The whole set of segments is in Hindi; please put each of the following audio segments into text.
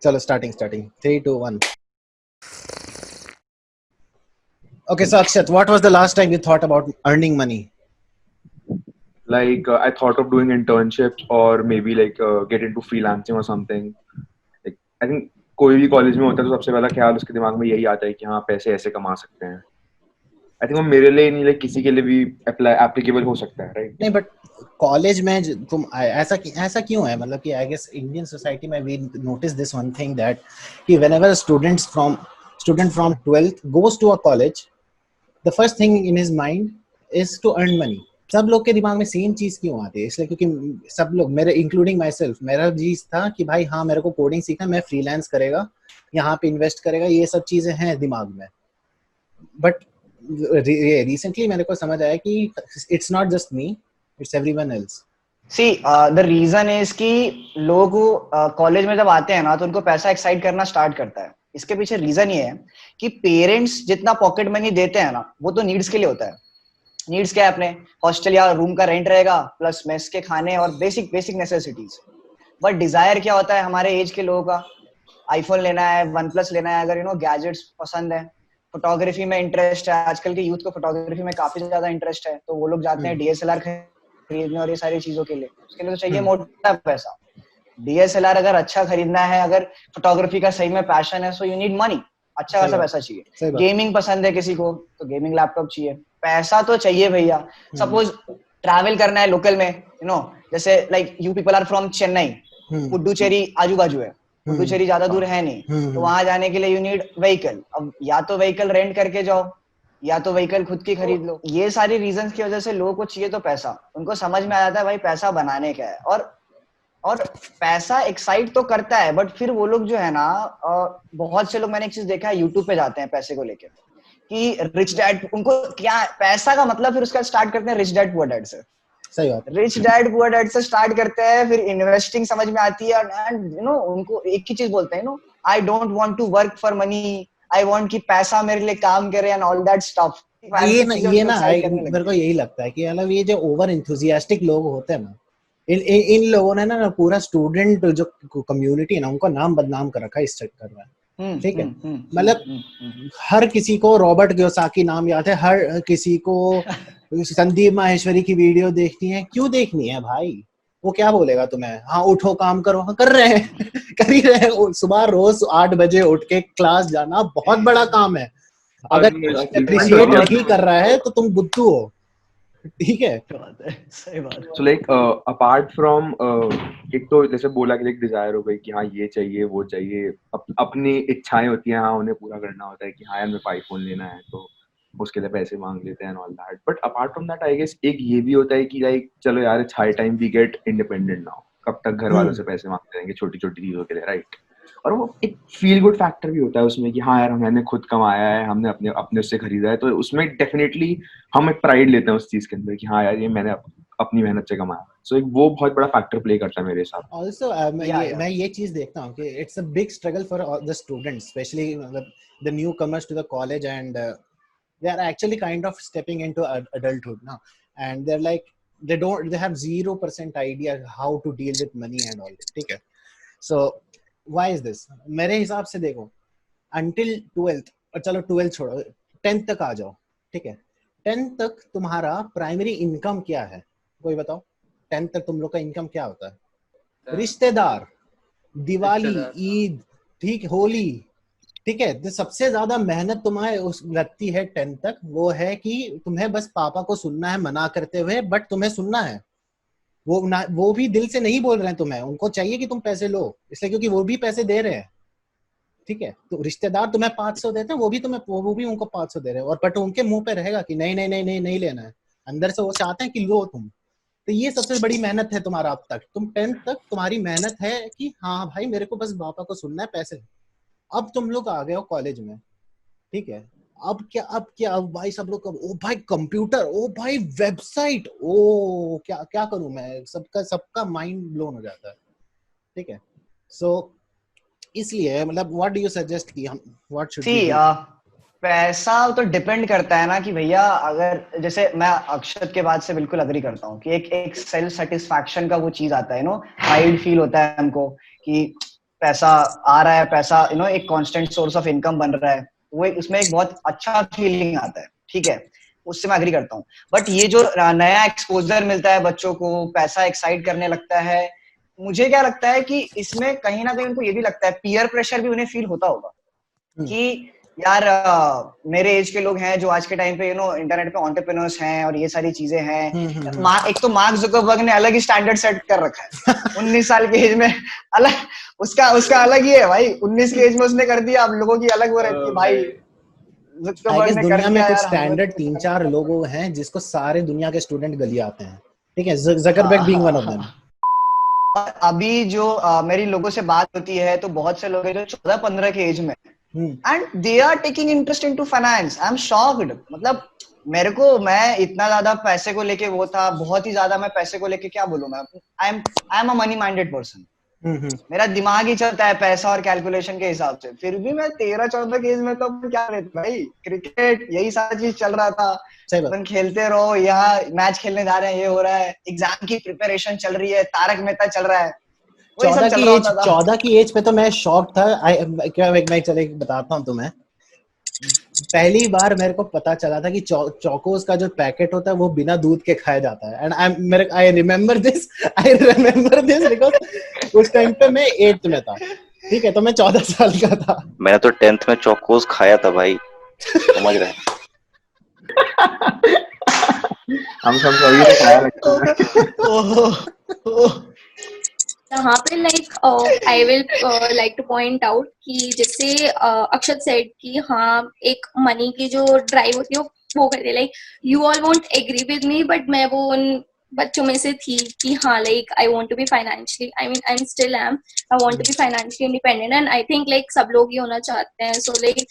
चलो starting 3 2 1. Okay, so Akshat, what was the last time you thought about earning money? Like I thought of doing internships or maybe like get into freelancing or something. Like I think कोई भी कॉलेज में होता है तो सबसे पहला ख्याल उसके दिमाग में यही आता है कि हाँ पैसे ऐसे कमा सकते हैं. आई थिंक वो मेरे लिए नहीं लाइक किसी के लिए भी एप्लीकेबल हो सकता है, राइट? नहीं, बट कॉलेज में तुम ऐसा क्यों है? मतलब कि आई गेस इंडियन सोसाइटी में we notice this one thing that कि whenever student from 12th goes to a college, the first thing in his mind is to earn money. सब लोग के दिमाग में सेम चीज क्यों आती है? इसलिए क्योंकि सब लोग, मेरे इंक्लूडिंग माई सेल्फ, मेरा चीज था कि भाई हाँ मेरे को कोडिंग सीखना, मैं फ्रीलांस करेगा, यहाँ पे इन्वेस्ट करेगा, ये सब चीजें हैं दिमाग में. बट रिसेंटली मेरे को समझ आया कि it's not just me, it's everyone else. See, the reason is कि लोग कॉलेज में जब आते हैं ना तो उनको पैसा एक्साइट करना स्टार्ट करता है. इसके पीछे रीजन ये है कि पेरेंट्स जितना पॉकेट मनी देते हैं ना वो तो नीड्स के लिए होता है. नीड्स क्या है? अपने हॉस्टल या रूम का रेंट रहेगा प्लस मेस के खाने और बेसिक नेसेसिटीज. बट डिजायर क्या होता है हमारे एज के लोगों का? आईफोन लेना है, वन प्लस लेना है, अगर गैजेट्स पसंद है, फोटोग्राफी में इंटरेस्ट है. आजकल के यूथ को फोटोग्राफी में काफी ज्यादा इंटरेस्ट है तो वो लोग जाते हैं डीएसएलआर खरीदने और ये सारी चीजों के लिए. उसके लिए तो चाहिए मोटा पैसा. डीएसएलआर अगर अच्छा खरीदना है, अगर फोटोग्राफी का सही में पैशन है, सो यू नीड मनी. अच्छा खासा पैसा चाहिए. गेमिंग पसंद है किसी को तो गेमिंग लैपटॉप चाहिए. पैसा तो चाहिए भैया. सपोज ट्रैवल करना है लोकल में, जैसे like you people are from Chennai, Puducherry आजू बाजू है, पुडुचेरी ज्यादा दूर है नहीं, तो वहां जाने के लिए यू नीड व्हीकल. अब या तो व्हीकल रेंट करके जाओ या तो व्हीकल खुद की खरीद लो. ये सारी रीजंस की वजह से लोगों को चाहिए तो पैसा. उनको समझ में आ जाता है भाई पैसा बनाने का है. और पैसा एक्साइट तो करता है बट फिर वो लोग जो है ना, बहुत से लोग, मैंने एक चीज देखा है, यूट्यूब पे जाते हैं पैसे को लेकर कि रिच डैड, उनको क्या पैसा का मतलब, फिर उसका स्टार्ट करते हैं रिच डैड पुअर डैड से. सही बात. रिच डैड पुअर डैड से स्टार्ट करते हैं, फिर इन्वेस्टिंग समझ में आती है एंड उनको एक ही चीज बोलते हैं, I don't want to work for money, I want कि पैसा मेरे लिए काम करे एंड ऑल दैट स्टफ. ये ना मेरे को यही लगता है कि मतलब ये जो ओवर एंथुसियास्टिक लोग होते हैं ना, इन लोगों ने ना पूरा स्टूडेंट जो कम्युनिटी है ना, उनको नाम बदनाम कर रखा है इस चक्कर में. ठीक है, मतलब हर किसी को रॉबर्ट कियोसाकी नाम याद है, हर किसी को संदीप माहेश्वरी की वीडियो देखनी है. क्यों देखनी है भाई? वो क्या बोलेगा तुम्हें? हाँ उठो काम करो. हाँ कर रहे हैं कर ही रहे हैं. सुबह रोज 8 बजे उठ के क्लास जाना बहुत बड़ा काम है. अगर अप्रिशिएट नहीं कर रहा है तो तुम बुद्धू हो. ठीक है, सही बात. सो लाइक अपार्ट फ्रॉम एक तो जैसे बोला कि एक डिजायर हो गई कि हाँ ये चाहिए वो चाहिए, अपनी इच्छाएं होती हैं, हाँ उन्हें पूरा करना होता है कि हाँ यार मेरे को आईफोन लेना है तो उसके लिए पैसे मांग लेते हैं all that. But apart from that I guess एक ये भी होता है कि लाइक चलो यार it's high time we get independent now. कब तक घर वालों से पैसे मांगते रहेंगे छोटी छोटी चीजों के लिए, राइट? और वो एक फील गुड फैक्टर भी होता है उसमें कि हाँ यार मैंने खुद कमाया है, हमने अपने अपने उससे खरीदा है, तो उसमें डेफिनेटली हम एक प्राइड लेते हैं उस चीज के अंदर कि हाँ यार ये मैंने अपनी मेहनत से कमाया. सो एक वो बहुत बड़ा फैक्टर प्ले करता है मेरे हिसाब से. ऑल्सो मैं ये चीज देखता हूँ कि it's a big struggle for the students, specially the newcomers to the college, and they are actually kind of stepping into adulthood now, and they're like they have 0% idea how to deal with money and all. ठीक है, so why is this? मेरे हिसाब से देखो, until 12th, और चलो 12th छोड़ो, 10th तक आ जाओ. ठीक है, 10th तक तुम्हारा प्राइमरी इनकम क्या है? कोई बताओ. 10th तक तुम लोग का इनकम क्या होता है? रिश्तेदार, दिवाली, ईद, ठीक, होली. ठीक है, तो सबसे ज्यादा मेहनत तुम्हारे उस लगती है 10th तक, वो है कि तुम्हें बस पापा को सुनना है मना करते हुए, बट तुम्हें सुनना है. वो भी दिल से नहीं बोल रहे हैं तुम्हें, उनको चाहिए कि तुम पैसे लो, इसलिए क्योंकि वो भी पैसे दे रहे हैं. ठीक है, तो रिश्तेदार तुम्हें 500 देते हैं, वो भी उनको 500 दे रहे हैं, और बट उनके मुंह पे रहेगा कि नहीं नहीं नहीं नहीं नहीं लेना है. अंदर से वो चाहते हैं कि लो तुम. तो ये सबसे बड़ी मेहनत है तुम्हारा. अब तक तुम 10th तक तुम्हारी मेहनत है कि हाँ भाई मेरे को बस पापा को सुनना है, पैसे. अब तुम लोग आ गए हो कॉलेज में. ठीक है, अब भाई सब लोग, ओ भाई कंप्यूटर, ओ भाई वेबसाइट, ओ क्या क्या करूं मैं, सबका माइंड ब्लोन हो जाता है. ठीक है, सो इसलिए मतलब व्हाट डू यू सजेस्ट कि हम व्हाट शुड वी डू? पैसा तो डिपेंड करता है ना कि भैया, अगर जैसे मैं अक्षत के बात से बिल्कुल अग्री करता हूँ कि एक सेल्फ सेटिस्फैक्शन का वो चीज आता है, प्राइड फील होता है हमको कि पैसा आ रहा है, पैसा एक कांस्टेंट सोर्स ऑफ इनकम बन रहा है, वो उसमें एक बहुत अच्छा फीलिंग आता है, ठीक है, उससे मैं एग्री करता हूँ। बट ये जो नया एक्सपोजर मिलता है बच्चों को, पैसा एक्साइट करने लगता है, मुझे क्या लगता है कि इसमें कहीं ना कहीं उनको ये भी लगता है, पीयर प्रेशर भी उन्हें फील होता होगा कि यार मेरे एज के लोग हैं जो आज के टाइम पे इंटरनेट पे एंटरप्रेन्योर्स हैं और ये सारी चीजें हैं। एक तो मार्क जुकरबर्ग ने अलग ही स्टैंडर्ड सेट कर रखा है 19 साल की एज में, अलग उसका अलग ही है भाई। 19 की एज में उसने कर दिया, आप लोगों की अलग वो रहती है भाई। आई जुकरबर्ग गेस ने कर दुनिया में दिया कुछ यार, हमें स्टैंडर्ड तो कुछ करना 3-4 पड़ेगा। लोग हैं जिसको सारे दुनिया के स्टूडेंट गली आते हैं, ठीक है, हाँ Zuckerberg being one of them. हाँ। और अभी जो मेरी लोगों से बात होती है तो बहुत से लोग हैं जो 14-15 की एज में, and they are taking interest into finance. I am shocked. मतलब मैं इतना ज्यादा पैसे को लेके वो था, बहुत ही ज्यादा। मैं पैसे को लेके क्या बोलूं, मैं I am a money minded person. मेरा दिमाग ही चलता है पैसा और कैलकुलेशन के हिसाब से। फिर भी मैं 13-14 की एज में तो क्या रहता भाई, क्रिकेट यही सारा चीज चल रहा था। सही बात। अपन खेलते रहो, यहाँ मैच खेलने जा रहे हैं, ये हो रहा है, एग्जाम की प्रिपरेशन चल रही है, तारक मेहता चल रहा है, वही सब चल रहा होता था। 14 की एज पे तो मैं शॉक था। क्या मैं चले बताता हूँ तुम्हें। पहली बार मेरे को पता चला था कि चौकोस का जो पैकेट होता है वो बिना दूध के खाया जाता है। And I remember this because उस टाइम पे मैं 8th में था, ठीक है, तो मैं 14 साल का था। मैंने तो 10th में चौकोस खाया था भाई, समझ रहे हैं। हम सब सभी ने खाया लगता है। यहाँ पे like I will like two point out कि जैसे अक्षत सेड कि हाँ एक मनी की जो ड्राइव होती है वो करते, like you all won't agree with me, but मैं वो उन बच्चों में से थी कि हाँ like I want to be financially, I mean I am still am, I want to be financially independent, and I think like सब लोग ये होना चाहते हैं। सो लाइक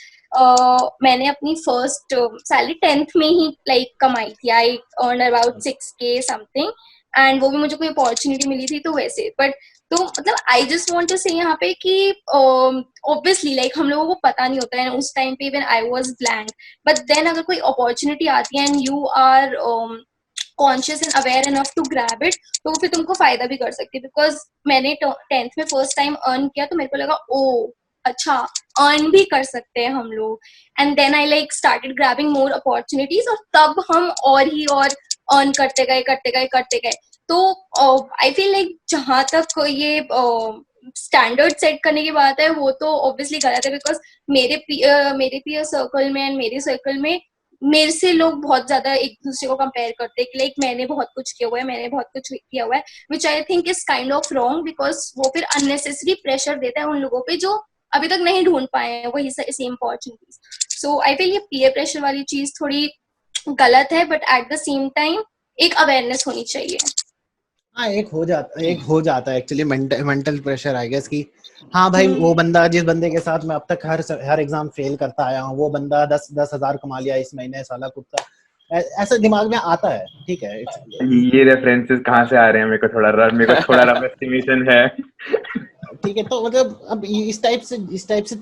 मैंने अपनी फर्स्ट सैलरी 10th में ही लाइक कमाई थी। I earn about 6K something, and वो भी मुझे कोई अपॉर्चुनिटी मिली थी तो वैसे। बट तो मतलब आई जस्ट वांट टू से यहाँ पे कि ऑब्वियसली लाइक हम लोगों को पता नहीं होता है उस टाइम पे, when I was blank, but then अगर कोई अपॉर्चुनिटी आती है and you are conscious and aware enough to grab it, तो फिर तुमको फायदा भी कर सकती है। बिकॉज मैंने 10th में फर्स्ट टाइम अर्न किया तो मेरे को लगा ओ अच्छा अर्न भी कर सकते हैं हम लोग, and then I like started grabbing more opportunities, और तब हम और ही और अर्न करते गए। तो आई फील लाइक जहां तक ये स्टैंडर्ड सेट करने की बात है वो तो ऑब्वियसली गलत है। बिकॉज मेरे पीयर सर्कल में एंड मेरे सर्कल में मेरे से लोग बहुत ज्यादा एक दूसरे को कंपेयर करते हैं कि लाइक मैंने बहुत कुछ किया हुआ है, मैंने बहुत कुछ किया हुआ है, which I think is kind of wrong. Because वो फिर अननेसेसरी प्रेशर देता है उन लोगों पे जो अभी तक नहीं ढूंढ पाए हैं वही same opportunities. So I feel ये पीयर प्रेशर वाली चीज थोड़ी गलत है, but at the same time एक अवेयरनेस होनी चाहिए। हाँ, एक हो जाता है actually mental pressure I guess कि हाँ भाई वो बंदा, जिस बंदे के साथ मैं अब तक हर एग्जाम फेल करता आया हूँ, वो बंदा 10,000 कमा लिया इस महीने, साला कुत्ता, ऐसा दिमाग में आता है, ठीक है। ये रेफरेंसेस कहाँ से आ रहे हैं? मेरे को थोड़ा रफ एस्टिमेशन है। ठीक है, तो मतलब अब इस टाइप से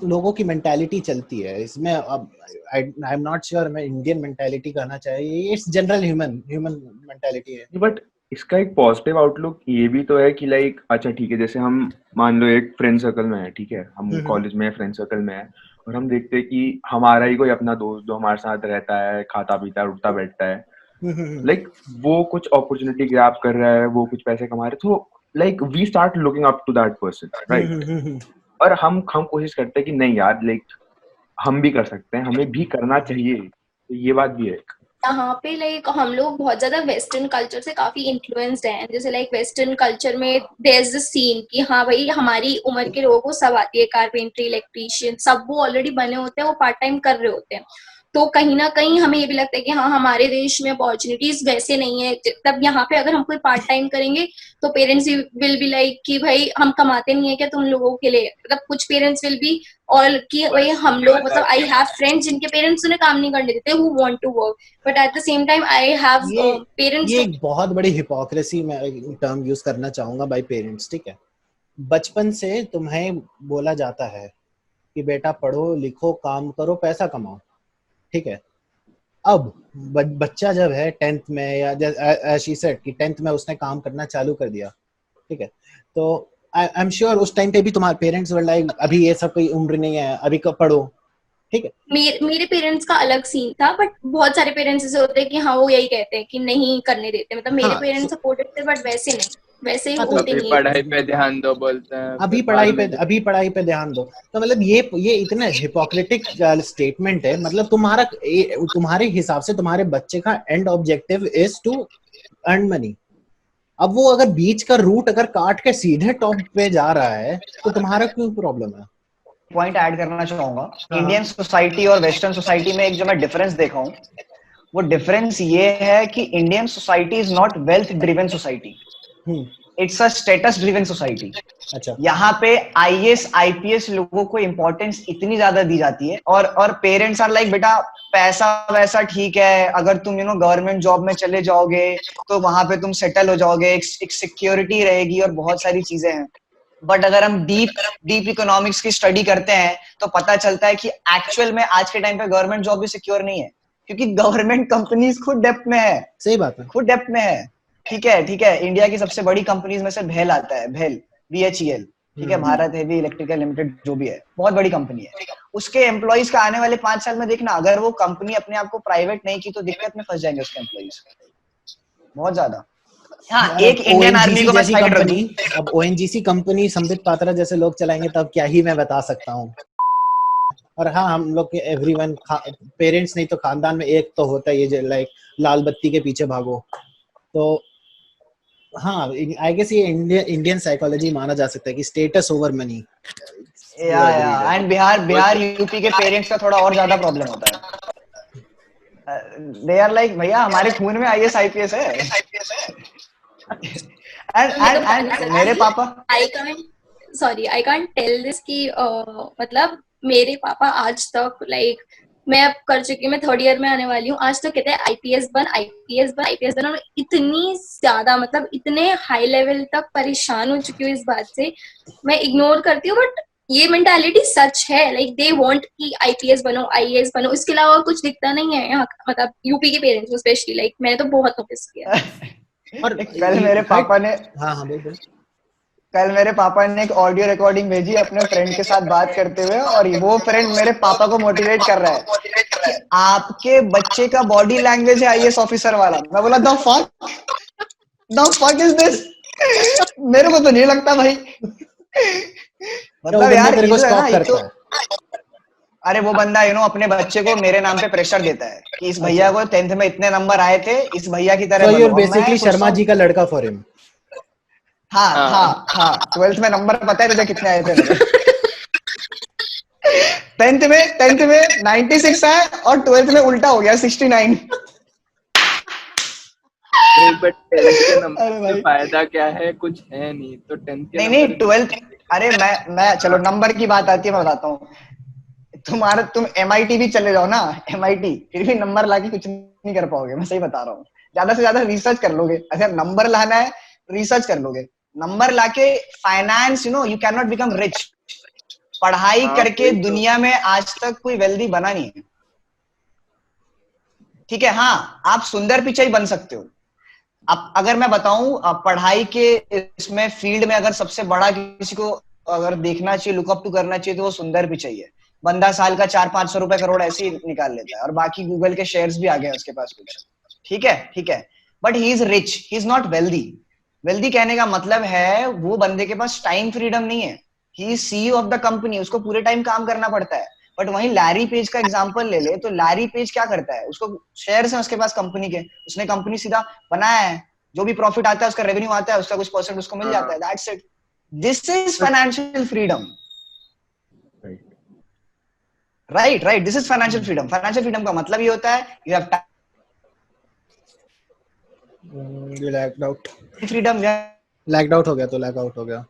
लोगों की मेंटालिटी चलती है इसमें। अब आई एम नॉट श्योर मैं इंडियन मेंटालिटी कहना चाहिए, इट्स जनरल ह्यूमन मेंटालिटी है। बट इसका एक पॉजिटिव आउटलुक ये भी तो है कि लाइक अच्छा ठीक है, जैसे हम मान लो एक फ्रेंड सर्कल में है, ठीक है, हम कॉलेज में फ्रेंड सर्कल में है, और हम देखते हैं कि हमारा ही कोई अपना दोस्त जो हमारे साथ रहता है, खाता पीता है, उठता बैठता है, लाइक वो कुछ अपॉर्चुनिटी ग्रैब कर रहा है, वो कुछ पैसे कमा रहे, तो like we start looking up to that person, right? और हम कोशिश करते हैं कि नहीं यार, लाइक हम भी कर सकते हैं, हमें भी करना चाहिए। तो ये बात भी है। यहाँ पे लाइक हम लोग बहुत ज्यादा वेस्टर्न कल्चर से काफी इन्फ्लुएंस्ड हैं। जैसे लाइक वेस्टर्न कल्चर में देयर इज द सीन कि हाँ भाई हमारी उम्र के लोगों को सब आती है, कारपेंट्री, इलेक्ट्रीशियन, सब वो ऑलरेडी बने होते हैं, वो पार्ट टाइम कर रहे होते हैं। तो कहीं ना कहीं हमें ये भी लगता है कि हाँ हमारे देश में अपॉर्चुनिटीज वैसे नहीं है। तब यहाँ पे अगर हम कोई पार्ट टाइम करेंगे तो पेरेंट्स विल बी लाइक कि भाई हम कमाते नहीं है क्या तुम लोगों के लिए? मतलब कुछ पेरेंट्स विल बी और कि भाई हम लोग, मतलब आई हैव फ्रेंड्स जिनके पेरेंट्स उन्हें काम नहीं करने देते, who want to work, but at the same time I have parents. ये एक बहुत बड़ी हिपोक्रेसी मैं टर्म यूज करना चाहूंगा बाय पेरेंट्स, ठीक है। बचपन से तुम्हें बोला जाता है कि बेटा पढ़ो लिखो काम करो पैसा कमाओ, ठीक है। अब बच्चा जब है 10th में, या शी सेड कि 10th में उसने काम करना चालू कर दिया, ठीक है, तो आई एम श्योर उस टाइम पे भी तुम्हारे पेरेंट्स वर लाइक अभी ये सब कोई उम्र नहीं है, अभी कब पढ़ो, ठीक है। मेरे पेरेंट्स का अलग सीन था, बट बहुत सारे पेरेंट्स ऐसे होते हैं कि हाँ वो यही कहते हैं कि नहीं करने देते, मतलब मेरे हाँ, पेरेंट्स सपोर्टिव थे बट वैसे नहीं, वैसे हाँ, तो होते अभी नहीं पढ़ाई पे ध्यान दो बोलते हैं, अभी फिर पढ़ाई बाद पे में अभी पढ़ाई पे ध्यान दो। तो मतलब ये इतना हिपोक्रेटिक स्टेटमेंट है। मतलब तुम्हारे हिसाब से तुम्हारे बच्चे का end objective is to earn money. अब वो अगर बीच का रूट अगर काट के सीधे टॉप पे जा रहा है तो तुम्हारा क्यों प्रॉब्लम है? पॉइंट ऐड करना चाहूंगा। हाँ। इंडियन सोसाइटी और वेस्टर्न सोसाइटी में एक जो मैं डिफरेंस देखा हूँ, वो डिफरेंस ये है कि Indian society is not wealth driven society, it's a status driven society. अच्छा, यहाँ पे आईएएस आईपीएस लोगों को इंपॉर्टेंस इतनी ज्यादा दी जाती है, और पेरेंट्स आर लाइक बेटा पैसा वैसा ठीक है, अगर तुम गवर्नमेंट जॉब में चले जाओगे तो वहां पे तुम सेटल हो जाओगे, एक सिक्योरिटी रहेगी और बहुत सारी चीजें हैं। बट अगर हम डीप इकोनॉमिक्स की स्टडी करते हैं तो पता चलता है कि एक्चुअल में आज के टाइम पे गवर्नमेंट जॉब भी सिक्योर नहीं है, क्योंकि गवर्नमेंट कंपनीज खुद डेप्थ में है, सही बात है। खुद डेप्थ में है। ठीक है, इंडिया की सबसे बड़ी कंपनीज में से भेल आता है, भेल BHEL, ठीक है, भारत हेवी इलेक्ट्रिकल लिमिटेड जो भी है, बहुत बड़ी कंपनी है। उसके एम्प्लॉइज का आने वाले 5 साल में देखना, अगर वो कंपनी अपने आप को प्राइवेट नहीं की तो दिक्कत में फंस जाएंगे उसके एम्प्लॉइज बहुत ज्यादा। हाँ, एक इंडियन आर्मी को मैं जैसी साइड रख दूं। कंपनी, अब ONGC कंपनी संबित पात्रा जैसे लोग चलाएंगे तब क्या ही मैं बता सकता हूँ। और हाँ, हम लोग के एवरीवन पेरेंट्स नहीं तो खानदान में एक तो होता है ये लाइक लाल बत्ती के पीछे भागो। तो हाँ, आई गेस ये इंडियन साइकोलॉजी माना जा सकता है कि स्टेटस ओवर मनी। या एंड बिहार यूपी के पेरेंट्स का थोड़ा और ज्यादा प्रॉब्लम होता है। दे आर लाइक भैया हमारे खून में IAS IPS है। एंड मेरे पापा, आई कांट टेल दिस कि मतलब मेरे पापा आज तक लाइक मैं अब कर चुकी हूँ, मैं 3rd ईयर में आने वाली हूँ, आज तक कहते हैं IPS बन, और इतनी ज्यादा मतलब इतने हाई लेवल तक परेशान हो चुकी हूँ इस बात से, मैं इग्नोर करती हूँ। बट ये मेंटालिटी सच है, लाइक दे वांट कि IPS बनो, IAS बनो, इसके अलावा और कुछ दिखता नहीं है यहाँ, मतलब यूपी के पेरेंट्स को स्पेशली, लाइक मैंने तो बहुत नोटिस किया। और कल मेरे पापा ने हाँ बोल। कल मेरे पापा ने एक ऑडियो रिकॉर्डिंग भेजी अपने फ्रेंड के साथ बात करते हुए, और वो फ्रेंड मेरे पापा को मोटिवेट कर रहा है कि आपके बच्चे का बॉडी लैंग्वेज है IAS ऑफिसर वाला। मैं बोला द फक इज दिस, मेरे को तो नहीं लगता भाई। मतलब यार तेरे को ये जो है ना, स्टॉप करता है। अरे वो बंदा अपने बच्चे को मेरे नाम पे प्रेशर देता है कि इस भैया को 10th में इतने नंबर आए थे, इस भैया की तरह So बनो। you're basically शर्मा जी का लड़का फॉर हिम। हाँ 12th में नंबर पता है तुझे कितने आए थे मेरे? 10th में 96 आए और 12th में उल्टा हो गया 69। बट 10th के नंबर से फायदा क्या है, कुछ है नहीं, तो 10th के नहीं 12th, अरे मैं चलो नंबर की बात आती है, मैं बताता हूँ। तुम MIT भी चले जाओ ना, MIT फिर भी नंबर लाके कुछ नहीं कर पाओगे, मैं सही बता रहा हूँ। ज्यादा से ज्यादा रिसर्च कर लोगे, अगर नंबर लाना है रिसर्च कर लोगे। नंबर लाके finance you can not become rich. पढ़ाई करके दुनिया में आज तक कोई वेल्दी बना नहीं है, ठीक है। हाँ, आप सुंदर पिचाई बन सकते हो। अब अगर मैं बताऊं पढ़ाई के इसमें फील्ड में अगर सबसे बड़ा किसी को अगर देखना चाहिए, लुकअप टू करना चाहिए, तो वो सुंदर पिचाई है। बंदा साल का 400-500 रुपए करोड़ ऐसे ही निकाल लेता है, और बाकी गूगल के शेयर्स भी आ गए उसके पास कुछ, ठीक है। But he is rich, he is not wealthy. Wealthy कहने का मतलब है वो बंदे के पास टाइम फ्रीडम नहीं है, he is CEO of the company, उसको पूरे टाइम काम करना पड़ता है। बट वहीं लैरी पेज का एग्जांपल ले ले, तो लैरी पेज क्या करता है, उसको शेयर्स हैं उसके पास कंपनी के, उसने कंपनी सीधा बनाया है, जो भी प्रॉफिट आता है उसका रेवेन्यू आता है, उसका कुछ परसेंट उसको मिल जाता है, that's it. This is financial freedom, right, this is financial freedom. Financial freedom का मतलब ये होता है you have lagged out, freedom. Lagged out हो गया तो लैग आउट हो गया।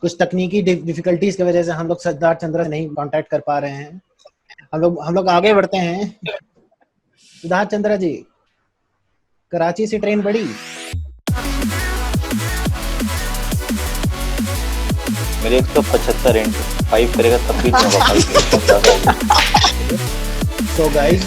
कुछ तकनीकी डिफिकल्टीज की वजह से हम लोग सिद्धार्थ चंद्रा से नहीं कांटेक्ट कर पा रहे हैं। हम लोग आगे बढ़ते हैं। सिद्धार्थ चंद्रा जी, कराची से ट्रेन बड़ी? मेरे 175 इंटू 5 करेगा तब भी नहीं होगा 5। So guys,